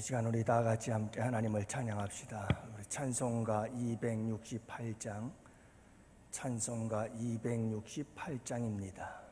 시간 우리 다 같이 함께 하나님을 찬양합시다. 우리 찬송가 268장, 찬송가 268장입니다.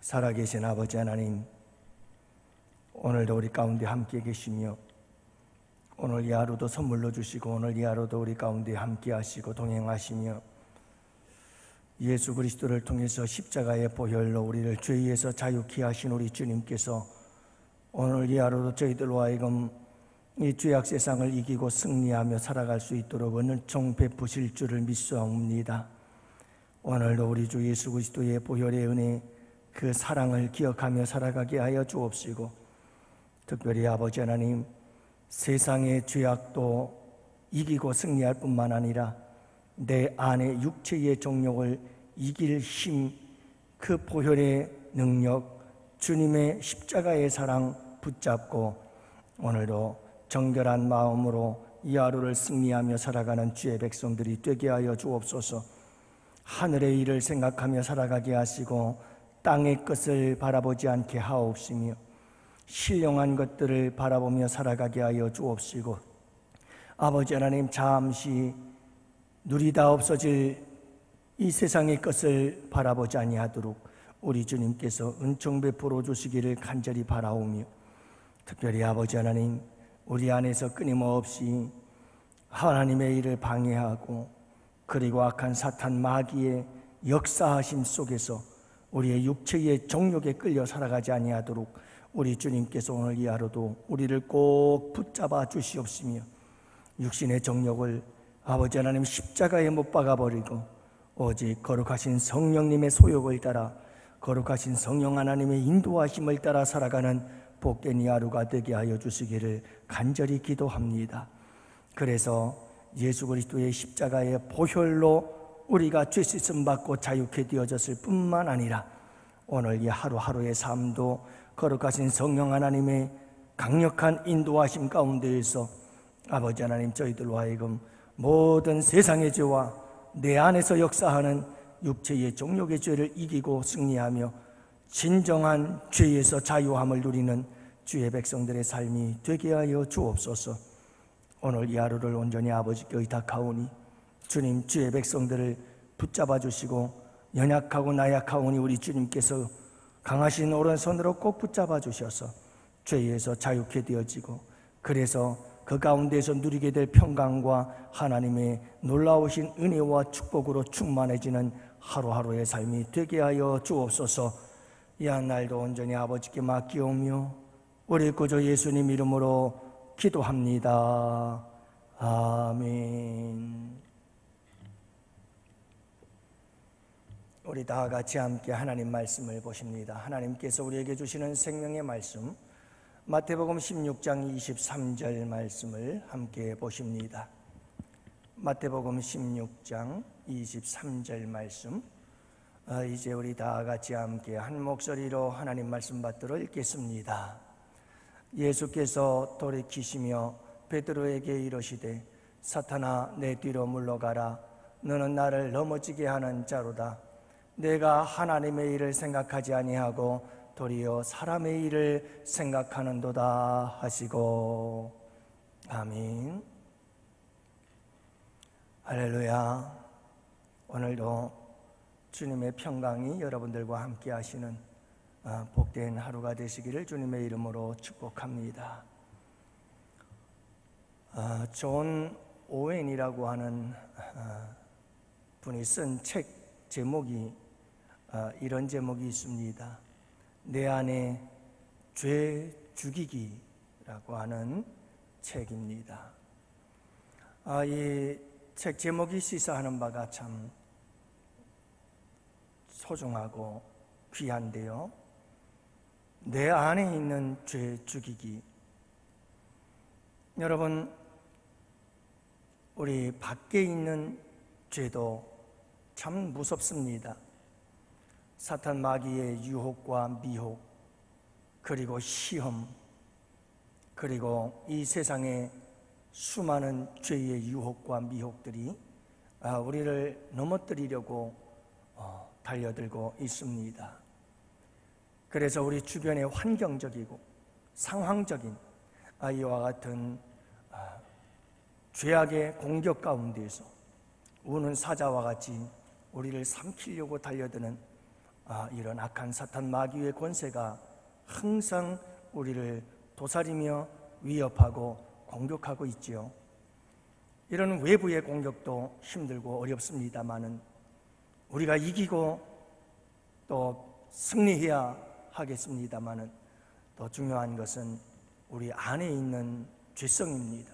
살아계신 아버지 하나님, 오늘도 우리 가운데 함께 계시며 오늘 이 하루도 선물로 주시고 오늘 이 하루도 우리 가운데 함께 하시고 동행하시며 예수 그리스도를 통해서 십자가의 보혈로 우리를 죄에서 자유케 하신 우리 주님께서 오늘 이 하루도 저희들로 하여금 이 죄악 세상을 이기고 승리하며 살아갈 수 있도록 은총 베푸실 줄을 믿사옵니다. 오늘도 우리 주 예수 그리스도의 보혈의 은혜, 그 사랑을 기억하며 살아가게 하여 주옵시고, 특별히 아버지 하나님, 세상의 죄악도 이기고 승리할 뿐만 아니라 내 안의 육체의 정욕을 이길 힘, 그 보혈의 능력, 주님의 십자가의 사랑 붙잡고 오늘도 정결한 마음으로 이 하루를 승리하며 살아가는 주의 백성들이 되게 하여 주옵소서. 하늘의 일을 생각하며 살아가게 하시고 땅의 것을 바라보지 않게 하옵시며 신령한 것들을 바라보며 살아가게 하여 주옵시고, 아버지 하나님, 잠시 누리다 없어질 이 세상의 것을 바라보지 아니하도록 우리 주님께서 은총 베풀어 주시기를 간절히 바라오며, 특별히 아버지 하나님, 우리 안에서 끊임없이 하나님의 일을 방해하고 그리고 악한 사탄 마귀의 역사하심 속에서 우리의 육체의 정욕에 끌려 살아가지 아니하도록 우리 주님께서 오늘 이 하루도 우리를 꼭 붙잡아 주시옵시며 육신의 정욕을 아버지 하나님 십자가에 못 박아버리고 오직 거룩하신 성령님의 소욕을 따라 거룩하신 성령 하나님의 인도하심을 따라 살아가는 복된 이 하루가 되게 하여 주시기를 간절히 기도합니다. 그래서 예수 그리스도의 십자가의 보혈로 우리가 죄 씻음 받고 자유케 되어졌을 뿐만 아니라 오늘 이 하루하루의 삶도 거룩하신 성령 하나님의 강력한 인도하심 가운데에서 아버지 하나님 저희들로 하여금 모든 세상의 죄와 내 안에서 역사하는 육체의 정욕의 죄를 이기고 승리하며 진정한 죄에서 자유함을 누리는 주의 백성들의 삶이 되게 하여 주옵소서. 오늘 이 하루를 온전히 아버지께 의탁하오니 주님, 주의 백성들을 붙잡아 주시고 연약하고 나약하오니 우리 주님께서 강하신 오른손으로 꼭 붙잡아 주셔서 죄에서 자유케 되어지고 그래서 그 가운데서 누리게 될 평강과 하나님의 놀라우신 은혜와 축복으로 충만해지는 하루하루의 삶이 되게 하여 주옵소서. 이 한 날도 온전히 아버지께 맡기오며 우리 구주 예수님 이름으로 기도합니다. 아멘. 우리 다 같이 함께 하나님 말씀을 보십니다. 하나님께서 우리에게 주시는 생명의 말씀 마태복음 16장 23절 말씀을 함께 보십니다. 마태복음 16장 23절 말씀, 이제 우리 다 같이 함께 한 목소리로 하나님 말씀 받들어 읽겠습니다. 예수께서 돌이키시며 베드로에게 이르시되 사탄아 내 뒤로 물러가라. 너는 나를 넘어지게 하는 자로다. 내가 하나님의 일을 생각하지 아니하고 도리어 사람의 일을 생각하는도다 하시고. 아멘. 할렐루야. 오늘도 주님의 평강이 여러분들과 함께 하시는 복된 하루가 되시기를 주님의 이름으로 축복합니다. 존 오웬이라고 하는 분이 쓴 책 제목이 이런 제목이 있습니다. 내 안에 죄 죽이기라고 하는 책입니다. 이 책 제목이 시사하는 바가 참 소중하고 귀한데요. 내 안에 있는 죄 죽이기. 여러분, 우리 밖에 있는 죄도 참 무섭습니다. 사탄 마귀의 유혹과 미혹, 그리고 시험, 그리고 이 세상의 수많은 죄의 유혹과 미혹들이 우리를 넘어뜨리려고 달려들고 있습니다. 그래서 우리 주변의 환경적이고 상황적인 이와 같은 죄악의 공격 가운데에서 우는 사자와 같이 우리를 삼키려고 달려드는 이런 악한 사탄 마귀의 권세가 항상 우리를 도사리며 위협하고 공격하고 있지요. 이런 외부의 공격도 힘들고 어렵습니다마는 우리가 이기고 또 승리해야 하겠습니다마는 더 중요한 것은 우리 안에 있는 죄성입니다.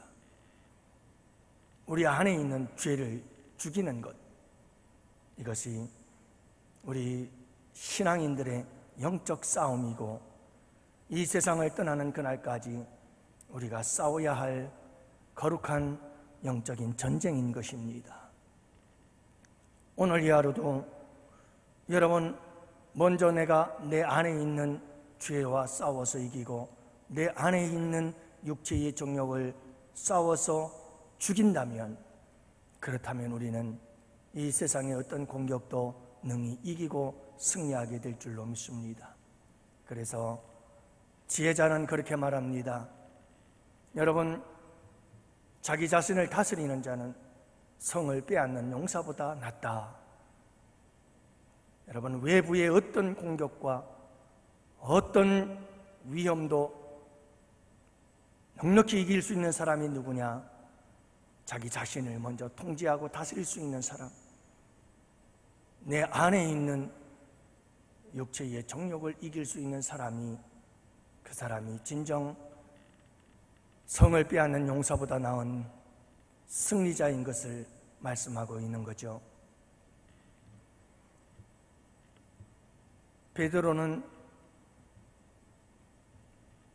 우리 안에 있는 죄를 죽이는 것, 이것이 우리 신앙인들의 영적 싸움이고 이 세상을 떠나는 그날까지 우리가 싸워야 할 거룩한 영적인 전쟁인 것입니다. 오늘 이 하루도 여러분, 먼저 내가 내 안에 있는 죄와 싸워서 이기고 내 안에 있는 육체의 정욕을 싸워서 죽인다면, 그렇다면 우리는 이 세상의 어떤 공격도 능히 이기고 승리하게 될 줄로 믿습니다. 그래서 지혜자는 그렇게 말합니다. 여러분, 자기 자신을 다스리는 자는 성을 빼앗는 용사보다 낫다. 여러분, 외부의 어떤 공격과 어떤 위험도 넉넉히 이길 수 있는 사람이 누구냐? 자기 자신을 먼저 통제하고 다스릴 수 있는 사람, 내 안에 있는 육체의 정욕을 이길 수 있는 사람이, 그 사람이 진정 성을 빼앗는 용사보다 나은 승리자인 것을 말씀하고 있는 거죠.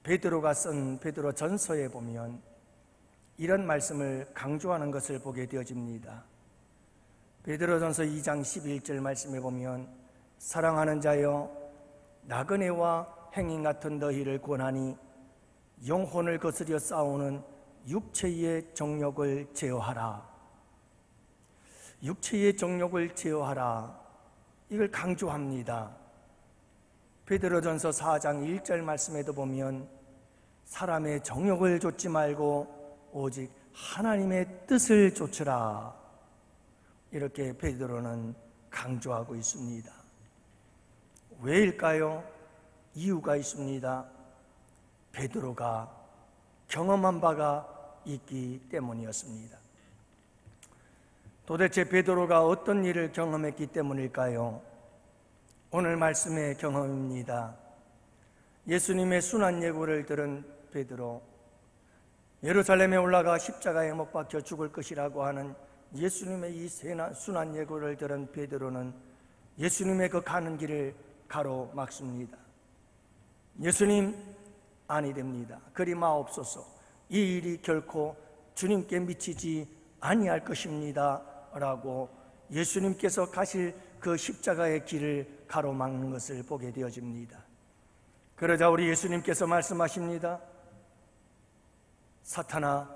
베드로가 쓴 베드로 전서에 보면 이런 말씀을 강조하는 것을 보게 되어집니다. 베드로전서 2장 11절 말씀에 보면 사랑하는 자여 나그네와 행인 같은 너희를 권하니 영혼을 거스려 싸우는 육체의 정욕을 제어하라. 육체의 정욕을 제어하라. 이걸 강조합니다. 베드로전서 4장 1절 말씀에도 보면 사람의 정욕을 좇지 말고 오직 하나님의 뜻을 좇으라. 이렇게 베드로는 강조하고 있습니다. 왜일까요? 이유가 있습니다. 베드로가 경험한 바가 있기 때문이었습니다. 도대체 베드로가 어떤 일을 경험했기 때문일까요? 오늘 말씀의 경험입니다. 예수님의 순환 예고를 들은 베드로, 예루살렘에 올라가 십자가에 못 박혀 죽을 것이라고 하는 예수님의 이 순환 예고를 들은 베드로는 예수님의 그 가는 길을 가로막습니다. 예수님, 아니 됩니다. 그리 마옵소서. 이 일이 결코 주님께 미치지 아니할 것입니다 라고 예수님께서 가실 그 십자가의 길을 가로막는 것을 보게 되어집니다. 그러자 우리 예수님께서 말씀하십니다. 사탄아,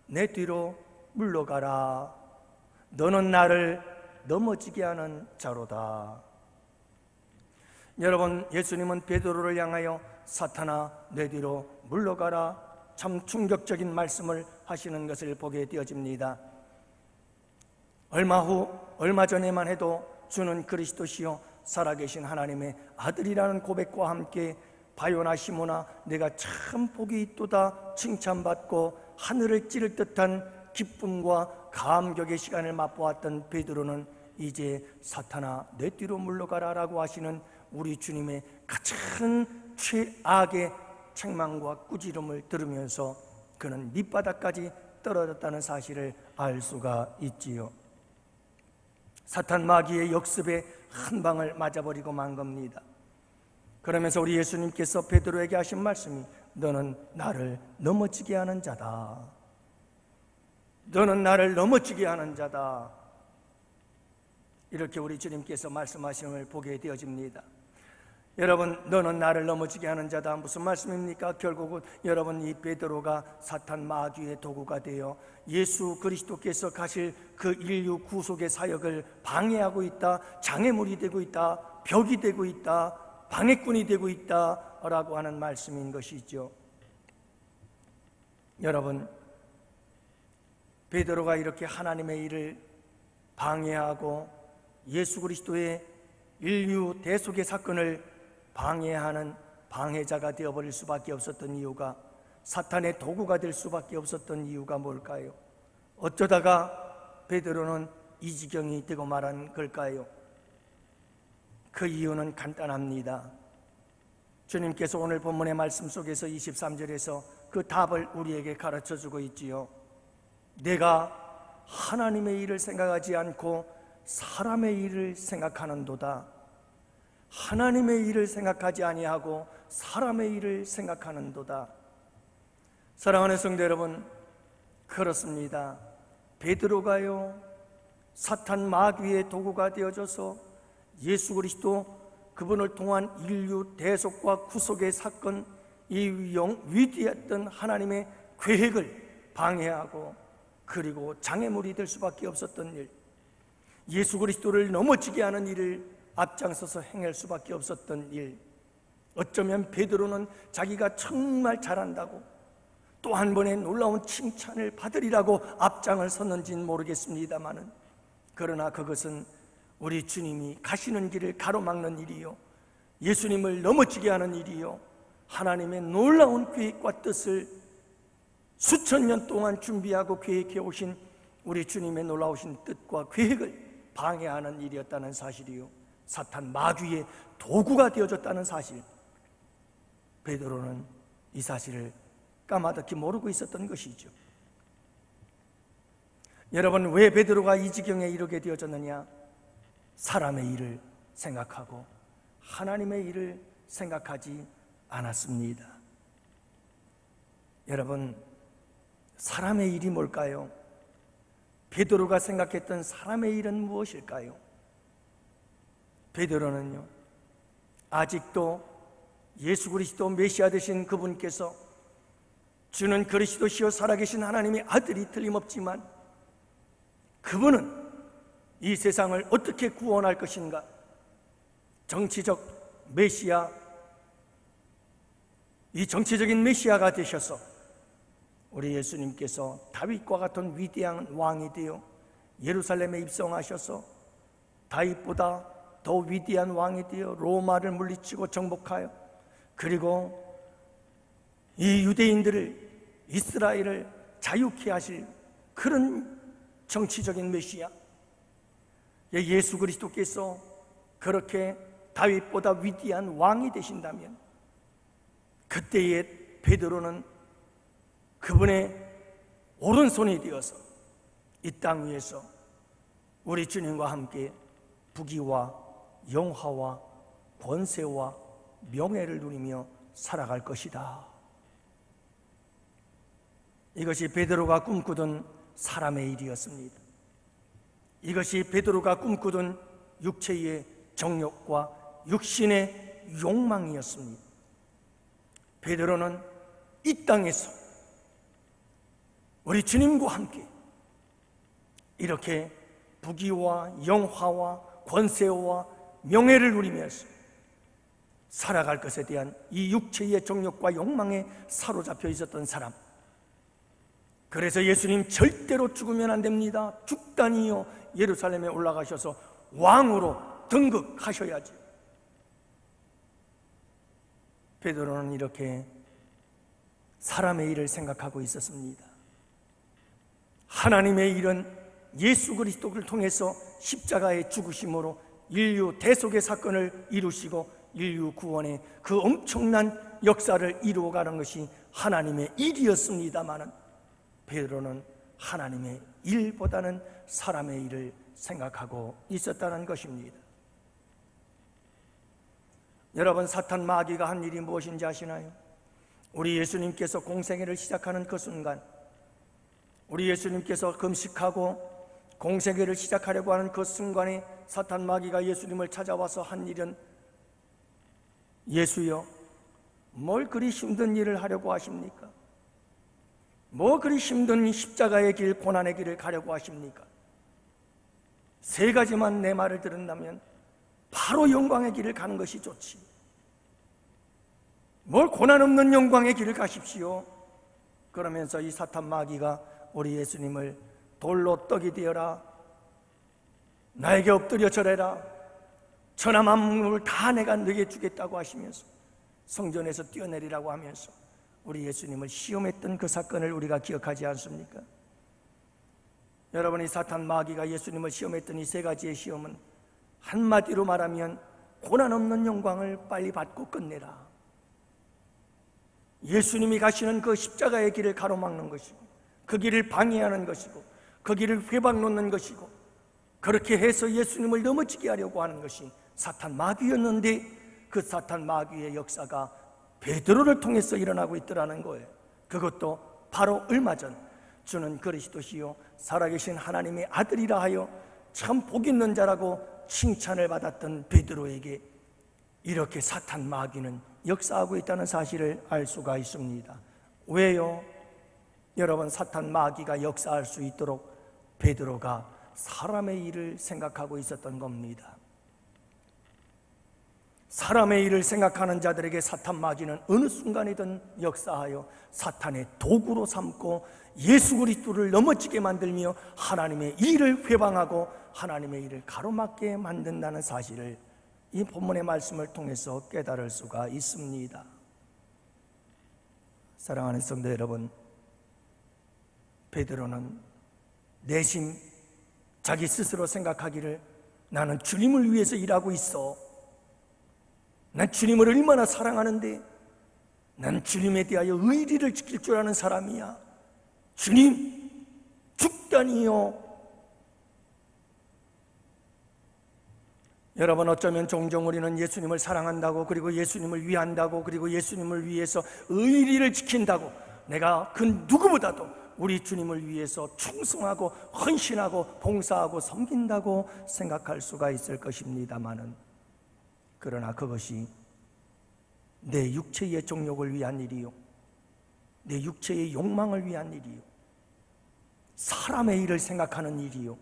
내 뒤로 물러가라. 너는 나를 넘어지게 하는 자로다. 여러분, 예수님은 베드로를 향하여 사탄아, 내 뒤로 물러가라, 참 충격적인 말씀을 하시는 것을 보게 되어집니다. 얼마 전에만 해도 주는 그리스도시요 살아계신 하나님의 아들이라는 고백과 함께 바요나 시모나 내가 참 복이 있도다 칭찬받고 하늘을 찌를 듯한 기쁨과 감격의 시간을 맛보았던 베드로는 이제 사탄아 내 뒤로 물러가라 라고 하시는 우리 주님의 가장 최악의 책망과 꾸지름을 들으면서 그는 밑바닥까지 떨어졌다는 사실을 알 수가 있지요. 사탄 마귀의 역습에 한 방을 맞아버리고 만 겁니다. 그러면서 우리 예수님께서 베드로에게 하신 말씀이 너는 나를 넘어지게 하는 자다. 너는 나를 넘어지게 하는 자다. 이렇게 우리 주님께서 말씀하심을 보게 되어집니다. 여러분, 너는 나를 넘어지게 하는 자다. 무슨 말씀입니까? 결국은 여러분, 이 베드로가 사탄 마귀의 도구가 되어 예수 그리스도께서 가실 그 인류 구속의 사역을 방해하고 있다, 장애물이 되고 있다, 벽이 되고 있다, 방해꾼이 되고 있다 라고 하는 말씀인 것이죠. 여러분, 베드로가 이렇게 하나님의 일을 방해하고 예수 그리스도의 인류 대속의 사건을 방해하는 방해자가 되어버릴 수밖에 없었던 이유가, 사탄의 도구가 될 수밖에 없었던 이유가 뭘까요? 어쩌다가 베드로는 이 지경이 되고 말한 걸까요? 그 이유는 간단합니다. 주님께서 오늘 본문의 말씀 속에서 23절에서 그 답을 우리에게 가르쳐주고 있지요. 내가 하나님의 일을 생각하지 않고 사람의 일을 생각하는도다. 하나님의 일을 생각하지 아니하고 사람의 일을 생각하는도다. 사랑하는 성도 여러분, 그렇습니다. 베드로가요 사탄 마귀의 도구가 되어져서 예수 그리스도 그분을 통한 인류 대속과 구속의 사건, 이 위대했던 하나님의 계획을 방해하고 그리고 장애물이 될 수밖에 없었던 일, 예수 그리스도를 넘어지게 하는 일을 앞장서서 행할 수밖에 없었던 일, 어쩌면 베드로는 자기가 정말 잘한다고 또 한 번의 놀라운 칭찬을 받으리라고 앞장을 섰는지는 모르겠습니다마는, 그러나 그것은 우리 주님이 가시는 길을 가로막는 일이요, 예수님을 넘어지게 하는 일이요, 하나님의 놀라운 계획과 뜻을 수천 년 동안 준비하고 계획해 오신 우리 주님의 놀라우신 뜻과 계획을 방해하는 일이었다는 사실이요, 사탄 마귀의 도구가 되어졌다는 사실, 베드로는 이 사실을 까마득히 모르고 있었던 것이죠. 여러분, 왜 베드로가 이 지경에 이르게 되어졌느냐? 사람의 일을 생각하고 하나님의 일을 생각하지 않았습니다. 여러분, 사람의 일이 뭘까요? 베드로가 생각했던 사람의 일은 무엇일까요? 베드로는요, 아직도 예수 그리스도 메시아 되신 그분께서 주는 그리스도시요 살아계신 하나님의 아들이 틀림없지만 그분은 이 세상을 어떻게 구원할 것인가? 정치적 메시아, 이 정치적인 메시아가 되셔서 우리 예수님께서 다윗과 같은 위대한 왕이 되어 예루살렘에 입성하셔서 다윗보다 더 위대한 왕이 되어 로마를 물리치고 정복하여, 그리고 이 유대인들을, 이스라엘을 자유케 하실 그런 정치적인 메시아, 예수 그리스도께서 그렇게 다윗보다 위대한 왕이 되신다면 그때의 베드로는 그분의 오른손이 되어서 이 땅 위에서 우리 주님과 함께 부귀와 영화와 권세와 명예를 누리며 살아갈 것이다. 이것이 베드로가 꿈꾸던 사람의 일이었습니다. 이것이 베드로가 꿈꾸던 육체의 정욕과 육신의 욕망이었습니다. 베드로는 이 땅에서 우리 주님과 함께 이렇게 부귀와 영화와 권세와 명예를 누리면서 살아갈 것에 대한 이 육체의 정욕과 욕망에 사로잡혀 있었던 사람. 그래서 예수님 절대로 죽으면 안 됩니다. 죽다니요 예루살렘에 올라가셔서 왕으로 등극하셔야지. 베드로는 이렇게 사람의 일을 생각하고 있었습니다. 하나님의 일은 예수 그리스도를 통해서 십자가의 죽으심으로 인류 대속의 사건을 이루시고 인류 구원의 그 엄청난 역사를 이루어가는 것이 하나님의 일이었습니다마는 베드로는 하나님의 일보다는 사람의 일을 생각하고 있었다는 것입니다. 여러분, 사탄 마귀가 한 일이 무엇인지 아시나요? 우리 예수님께서 공생애를 시작하는 그 순간, 우리 예수님께서 금식하고 공생애를 시작하려고 하는 그 순간에 사탄 마귀가 예수님을 찾아와서 한 일은, 예수여, 뭘 그리 힘든 일을 하려고 하십니까? 뭐 그리 힘든 십자가의 길, 고난의 길을 가려고 하십니까? 세 가지만 내 말을 들은다면 바로 영광의 길을 가는 것이 좋지. 뭘 고난 없는 영광의 길을 가십시오. 그러면서 이 사탄 마귀가 우리 예수님을 돌로 떡이 되어라, 나에게 엎드려 절해라, 천하 만물을 다 내가 너에게 주겠다고 하시면서 성전에서 뛰어내리라고 하면서 우리 예수님을 시험했던 그 사건을 우리가 기억하지 않습니까? 여러분, 이 사탄 마귀가 예수님을 시험했던 이 세 가지의 시험은 한마디로 말하면 고난 없는 영광을 빨리 받고 끝내라, 예수님이 가시는 그 십자가의 길을 가로막는 것이고 그 길을 방해하는 것이고 그 길을 회방 놓는 것이고, 그렇게 해서 예수님을 넘어지게 하려고 하는 것이 사탄 마귀였는데, 그 사탄 마귀의 역사가 베드로를 통해서 일어나고 있더라는 거예요. 그것도 바로 얼마 전 주는 그리스도시요 살아계신 하나님의 아들이라 하여 참 복 있는 자라고 칭찬을 받았던 베드로에게 이렇게 사탄 마귀는 역사하고 있다는 사실을 알 수가 있습니다. 왜요? 여러분, 사탄 마귀가 역사할 수 있도록 베드로가 사람의 일을 생각하고 있었던 겁니다. 사람의 일을 생각하는 자들에게 사탄 마귀는 어느 순간이든 역사하여 사탄의 도구로 삼고 예수 그리스도를 넘어지게 만들며 하나님의 일을 회방하고 하나님의 일을 가로막게 만든다는 사실을 이 본문의 말씀을 통해서 깨달을 수가 있습니다. 사랑하는 성도 여러분, 베드로는 내심 자기 스스로 생각하기를 나는 주님을 위해서 일하고 있어. 난 주님을 얼마나 사랑하는데, 난 주님에 대하여 의리를 지킬 줄 아는 사람이야. 주님, 죽다니요. 여러분, 어쩌면 종종 우리는 예수님을 사랑한다고, 그리고 예수님을 위한다고, 그리고 예수님을 위해서 의리를 지킨다고, 내가 그 누구보다도 우리 주님을 위해서 충성하고 헌신하고 봉사하고 섬긴다고 생각할 수가 있을 것입니다마는, 그러나 그것이 내 육체의 정욕을 위한 일이요, 내 육체의 욕망을 위한 일이요, 사람의 일을 생각하는 일이요,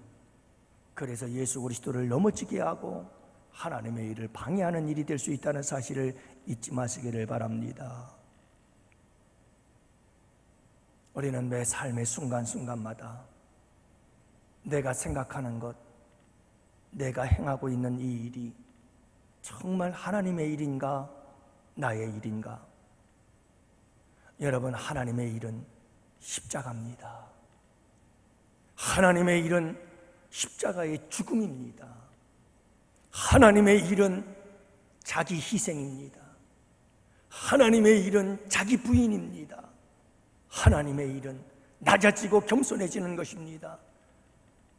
그래서 예수 그리스도를 넘어지게 하고 하나님의 일을 방해하는 일이 될 수 있다는 사실을 잊지 마시기를 바랍니다. 우리는 매 삶의 순간순간마다 내가 생각하는 것, 내가 행하고 있는 이 일이 정말 하나님의 일인가, 나의 일인가? 여러분, 하나님의 일은 십자가입니다. 하나님의 일은 십자가의 죽음입니다. 하나님의 일은 자기 희생입니다. 하나님의 일은 자기 부인입니다. 하나님의 일은 낮아지고 겸손해지는 것입니다.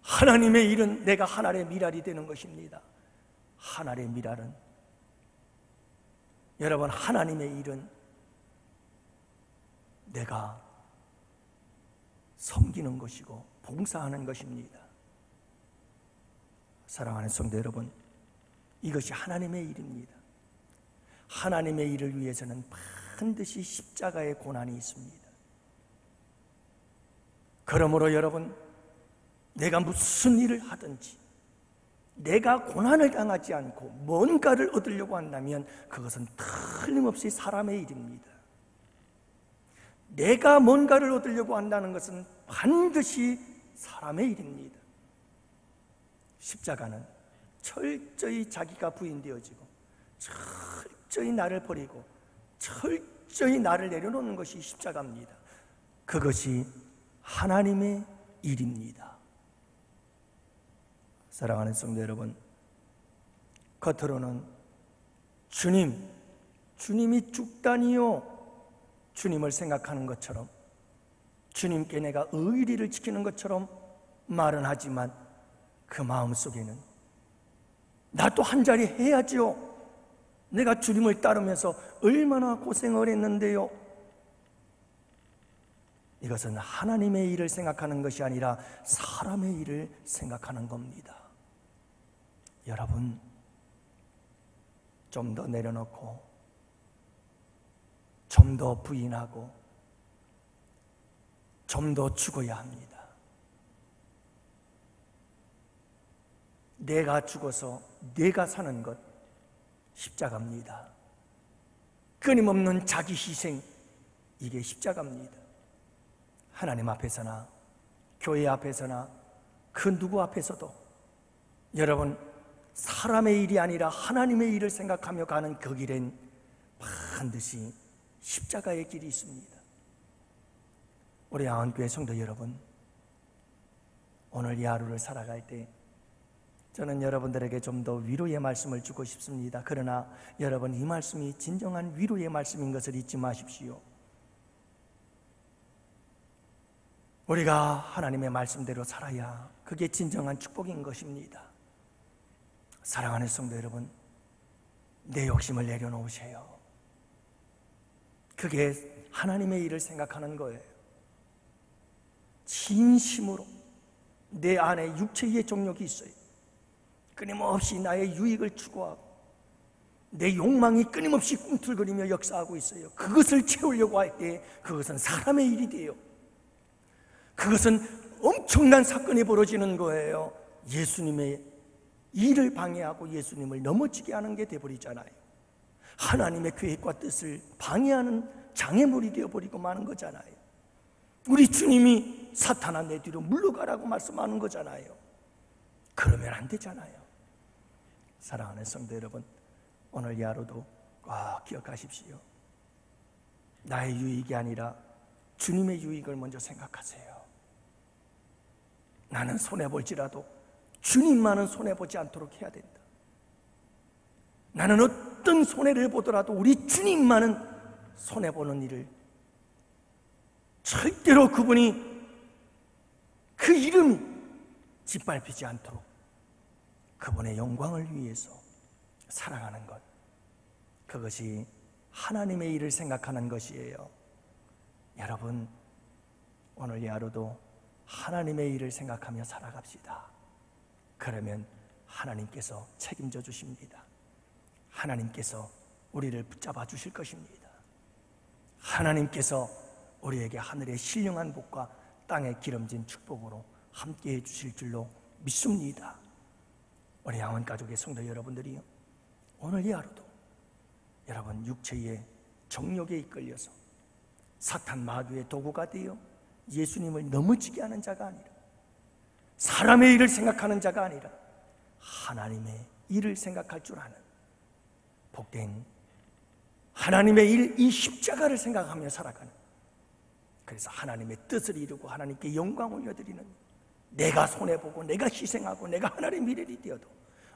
하나님의 일은 내가 하나님의 미랄이 되는 것입니다. 하나님의 미랄은, 여러분, 하나님의 일은 내가 섬기는 것이고 봉사하는 것입니다. 사랑하는 성도 여러분, 이것이 하나님의 일입니다. 하나님의 일을 위해서는 반드시 십자가의 고난이 있습니다. 그러므로 여러분, 내가 무슨 일을 하든지 내가 고난을 당하지 않고 뭔가를 얻으려고 한다면 그것은 틀림없이 사람의 일입니다. 내가 뭔가를 얻으려고 한다는 것은 반드시 사람의 일입니다. 십자가는 철저히 자기가 부인되어지고 철저히 나를 버리고 철저히 나를 내려놓는 것이 십자가입니다. 그것이 하나님의 일입니다. 사랑하는 성도 여러분, 겉으로는 주님이 죽다니요, 주님을 생각하는 것처럼, 주님께 내가 의리를 지키는 것처럼 말은 하지만 그 마음속에는 나도 한 자리 해야지요, 내가 주님을 따르면서 얼마나 고생을 했는데요. 이것은 하나님의 일을 생각하는 것이 아니라 사람의 일을 생각하는 겁니다. 여러분, 좀 더 내려놓고 좀 더 부인하고 좀 더 죽어야 합니다. 내가 죽어서 내가 사는 것, 십자가입니다. 끊임없는 자기 희생, 이게 십자가입니다. 하나님 앞에서나 교회 앞에서나 그 누구 앞에서도 여러분, 사람의 일이 아니라 하나님의 일을 생각하며 가는 그 길엔 반드시 십자가의 길이 있습니다. 우리 양원교회 성도 여러분, 오늘 이 하루를 살아갈 때 저는 여러분들에게 좀 더 위로의 말씀을 주고 싶습니다. 그러나 여러분, 이 말씀이 진정한 위로의 말씀인 것을 잊지 마십시오. 우리가 하나님의 말씀대로 살아야 그게 진정한 축복인 것입니다. 사랑하는 성도 여러분, 내 욕심을 내려놓으세요. 그게 하나님의 일을 생각하는 거예요. 진심으로 내 안에 육체의 정욕이 있어요. 끊임없이 나의 유익을 추구하고 내 욕망이 끊임없이 꿈틀거리며 역사하고 있어요. 그것을 채우려고 할 때 그것은 사람의 일이 돼요. 그것은 엄청난 사건이 벌어지는 거예요. 예수님의 일을 방해하고 예수님을 넘어지게 하는 게 돼버리잖아요. 하나님의 계획과 뜻을 방해하는 장애물이 되어버리고 마는 거잖아요. 우리 주님이 사탄아 내 뒤로 물러가라고 말씀하는 거잖아요. 그러면 안 되잖아요. 사랑하는 성도 여러분, 오늘 이 하루도 꼭 기억하십시오. 나의 유익이 아니라 주님의 유익을 먼저 생각하세요. 나는 손해볼지라도 주님만은 손해보지 않도록 해야 된다. 나는 어떤 손해를 보더라도 우리 주님만은 손해보는 일을 절대로 그분이 그 이름이 짓밟히지 않도록 그분의 영광을 위해서 살아가는 것, 그것이 하나님의 일을 생각하는 것이에요. 여러분, 오늘 이 하루도 하나님의 일을 생각하며 살아갑시다. 그러면 하나님께서 책임져 주십니다. 하나님께서 우리를 붙잡아 주실 것입니다. 하나님께서 우리에게 하늘의 신령한 복과 땅에 기름진 축복으로 함께해 주실 줄로 믿습니다. 우리 양원 가족의 성도 여러분들이요, 오늘 이 하루도 여러분 육체의 정욕에 이끌려서 사탄 마귀의 도구가 되어 예수님을 넘어지게 하는 자가 아니라, 사람의 일을 생각하는 자가 아니라 하나님의 일을 생각할 줄 아는 복된 하나님의 일, 이 십자가를 생각하며 살아가는, 그래서 하나님의 뜻을 이루고 하나님께 영광 올려드리는, 내가 손해보고 내가 희생하고 내가 하나님의 일이 되어도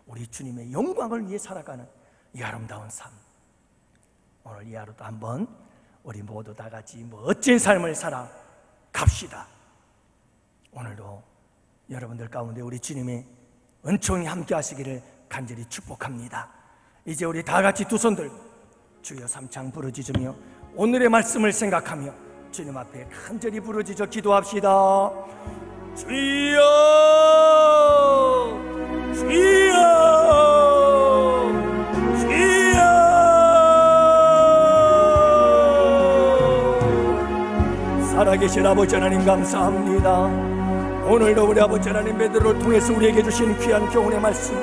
우리 주님의 영광을 위해 살아가는 이 아름다운 삶, 오늘 이 하루도 한번 우리 모두 다 같이 멋진 삶을 살아 갑시다. 오늘도 여러분들 가운데 우리 주님의 은총이 함께 하시기를 간절히 축복합니다. 이제 우리 다 같이 두 손 들고 주여 삼창 부르짖으며 오늘의 말씀을 생각하며 주님 앞에 간절히 부르짖어 기도합시다. 주여, 주여, 주여. 살아계신 아버지 하나님 감사합니다. 오늘도 우리 아버지 하나님 베드로를 통해서 우리에게 주신 귀한 교훈의 말씀,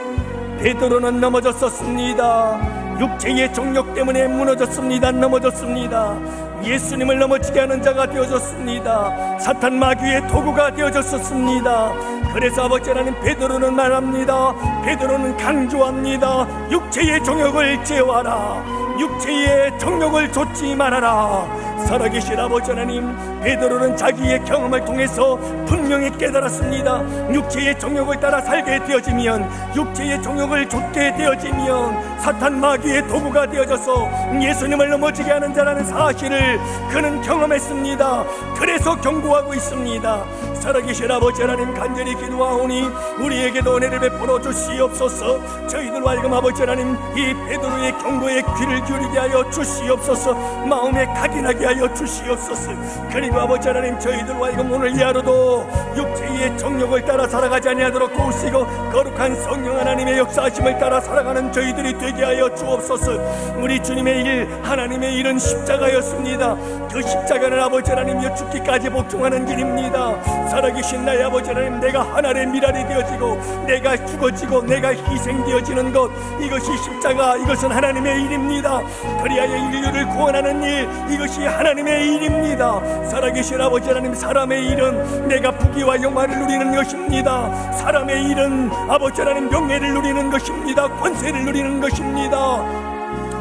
베드로는 넘어졌었습니다. 육체의 정욕 때문에 무너졌습니다. 넘어졌습니다. 예수님을 넘어지게 하는 자가 되어졌습니다. 사탄 마귀의 도구가 되어졌었습니다. 그래서 아버지 하나님 베드로는 말합니다. 베드로는 강조합니다. 육체의 정욕을 제어하라. 육체의 정욕을 좇지 말아라. 살아계신 아버지 하나님, 베드로는 자기의 경험을 통해서 분명히 깨달았습니다. 육체의 정욕을 따라 살게 되어지면, 육체의 정욕을 좇게 되어지면 사탄 마귀의 도구가 되어져서 예수님을 넘어지게 하는 자라는 사실을 그는 경험했습니다. 그래서 경고하고 있습니다. 살아계신 아버지 하나님 간절히 기도하오니 우리에게도 은혜를 베풀어 주시옵소서. 저희들과 하여금 아버지 하나님 이 베드로의 경고에 귀를 기울이게 하여 주시옵소서. 마음에 각인하게 하여 주시옵소서. 그리고 아버지 하나님 저희들과 하여금 오늘 이 하루도 육체의 정욕을 따라 살아가지 아니하도록 도우시고 거룩한 성령 하나님의 역사하심을 따라 살아가는 저희들이 되게 하여 주옵소서. 우리 주님의 일, 하나님의 일은 십자가였습니다. 그 십자가는 아버지 하나님이여 죽기까지 복종하는 길입니다. 살아계신 나의 아버지 하나님, 내가 하나의 미랄이 되어지고 내가 죽어지고 내가 희생되어지는 것, 이것이 십자가, 이것은 하나님의 일입니다. 그리하여 인류를 구원하는 일, 이것이 하나님의 일입니다. 살아계신 아버지 하나님, 사람의 일은 내가 부귀와 영화를 누리는 것입니다. 사람의 일은 아버지 하나님 명예를 누리는 것입니다. 권세를 누리는 것입니다.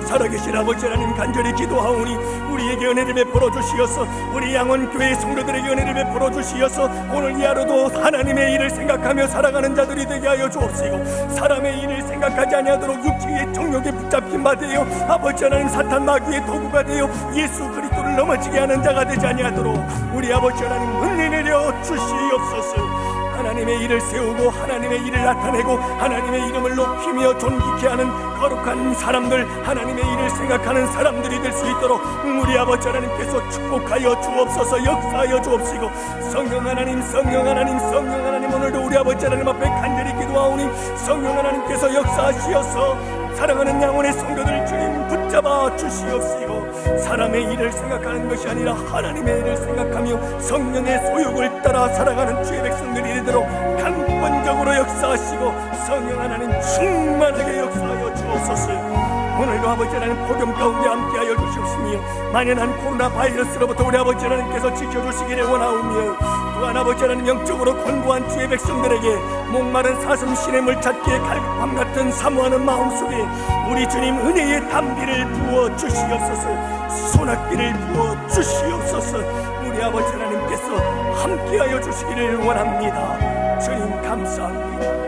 살아계신 아버지 하나님 간절히 기도하오니 우리에게 은혜를 베풀어 주시어서, 우리 양원교회 성도들에게 은혜를 베풀어 주시어서 오늘 이 하루도 하나님의 일을 생각하며 살아가는 자들이 되게 하여 주옵시고, 사람의 일을 생각하지 아니하도록 육체의 정욕에 붙잡힌 바 되어 아버지 하나님 사탄 마귀의 도구가 되어 예수 그리스도를 넘어지게 하는 자가 되지 아니하도록 우리 아버지 하나님 은혜 내려 주시옵소서. 하나님의 일을 세우고 하나님의 일을 나타내고 하나님의 이름을 높이며 존귀케 하는 거룩한 사람들, 하나님의 일을 생각하는 사람들이 될 수 있도록 우리 아버지 하나님께서 축복하여 주옵소서. 역사하여 주옵시고, 성령 하나님, 성령 하나님, 성령 하나님, 오늘도 우리 아버지 하나님 앞에 간절히 기도하오니 성령 하나님께서 역사하시어서 사랑하는 양원의 성도들 주님 붙잡아 주시옵시고, 사람의 일을 생각하는 것이 아니라 하나님의 일을 생각하며 성령의 소욕을 따라 살아가는 주의 백성들이 되도록 강권적으로 역사하시고 성령 하나님 충만하게 역사하여 주옵소서. 오늘도 아버지 하나님 복음 가운데 함께하여 주시옵시며 만연한 코로나 바이러스로부터 우리 아버지 하나님께서 지켜주시기를 원하오며, 또한 아버지 하나님 영적으로 권고한 주의 백성들에게 목마른 사슴 시냇물 찾기에 갈급함 같은 사모하는 마음속에 우리 주님 은혜의 담비를 부어 주시옵소서. 소낙비를 부어 주시옵소서. 우리 아버지 하나님께서 함께하여 주시기를 원합니다. 주님 감사합니다.